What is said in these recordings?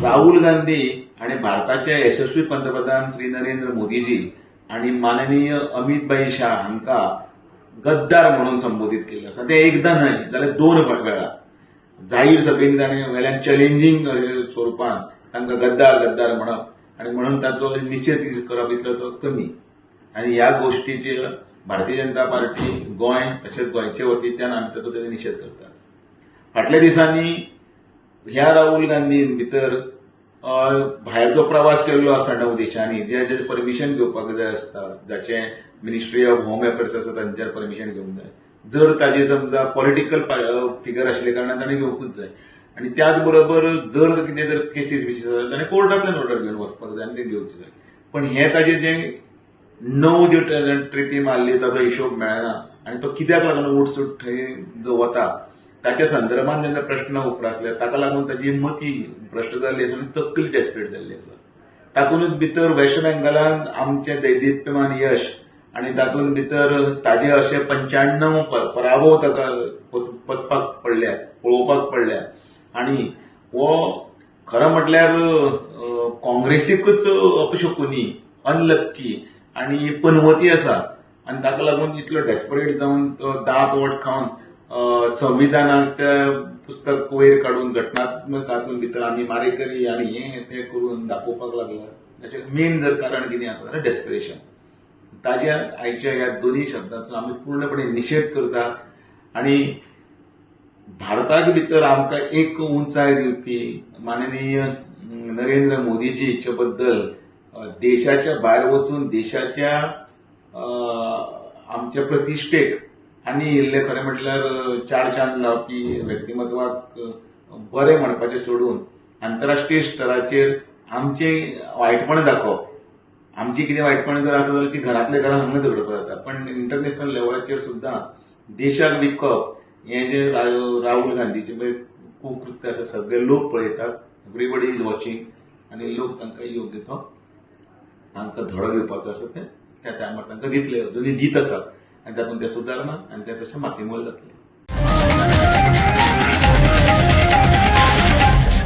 राहुल गांधी आणि भारताचे यशस्वी पंतप्रधान श्री नरेंद्र मोदीजी आणि माननीय अमित भाई शाह हांका गद्दार म्हणून संबोधित केले आसा. ते एकदा न्हय जाल्यार 2 वेळा जाहीर सभेन ताणें वेल्यान चॅलेंजिंग स्वरुपान तांकां गद्दार गद्दार म्हणप आणि म्हणून ताचो निशेध करप इतलो तो कमी. आणि ह्या गोष्टीचेर भारतीय जनता पार्टी गोंय तशेंच गोंयचे वतीच्यान आमी ताचो निशेध करतात. फाटल्या दिसांनी ह्या राहुल गांधीन भितर भायरचो प्रवास केल्लो आसा 9 देशांनी जे परमिशन घेवपाक जाय आसता, जाचे मिनिस्ट्री ऑफ होम अफेअर्स आसा तांचेर परमिशन घेवंक जाय. जर ताजे समजा पॉलिटिकल फिगर आशिल्ले कारणान ताणें घेवपूच जाय. आणि त्याच बरोबर जर कितें जर केसीस बिसीस आसा ताणें कोर्टांतल्यान ऑर्डर घेवन वचपाक जाय आनी ते घेवचे जाय. पण हे ताजे जे 9 ज्यो ट्रिपी मारली ताचो हिशोब मेळना आनी तो कित्याक लागून उठसूट थंय जो वता ताच्या संदर्भात जेन्ना प्रश्न उपरासले ताका लागून ताची मती भ्रश्ट जाल्ली आसा आनी तकली डेस्परेट जाल्ली आसा. तातूंत भितर वेस्ट बेंगॉलान आमचे दैदिप्यमान यश आनी तातूंत भितर ताजे अशे 95 पराभव ताका पचपाक पडल्या, पळोवपाक पडल्या. आनी हो खरं म्हटल्यार काँग्रेसीकूच अपशकुनी, अनलक्की आनी पनवती आसा. आनी ताका लागून इतलो डेस्परेट जावन तो दांत वट खावन संविधानाच्या पुस्तक वयर काडून घटनात्मक हातूंत भितर आमी मारेकरी आनी हें तें करून दाखोवपाक लागला. ताचें मेन जर कारण कितें आसा जाल्यार डेस्परेशन. ताज्या आयच्या ह्या दोनूय शब्दांचो आमी पूर्णपणे निशेध करता. आनी भारताचे भितर आमकां एक उंचाय दिवपी माननीय नरेंद्र मोदीजीचे बद्दल देशाच्या भायर वचून देशाच्या आमच्या प्रतिश्ठेक आनी इल्ले खरें म्हटल्यार 4 चांद लावपी व्यक्तिमत्वाक बरें म्हणपाचें सोडून आंतरराष्ट्रीय स्तराचेर आमचें वायटपण दाखोवप. आमची कितें वायटपण जर आसा जाल्यार ती घरांतल्या घरांत हांगा झगडपाक जाता. पण इंटरनॅशनल लेवलाचेर सुद्दां देशाक विकप हें जे राहुल गांधीचे पळय कुकृत्य आसा सगळे लोक पळयतात. एवरीबडी इज वॉचिंग आनी लोक तांकां योग्य तो तांकां धडो दिवपाचो आसा ते त्या टायमार तांकां दितले. अजुनूय दीत आसात आनी तातूंत ते सुदारना आनी ते तशें मातीमोल जातले.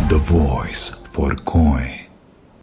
The voice for Goy.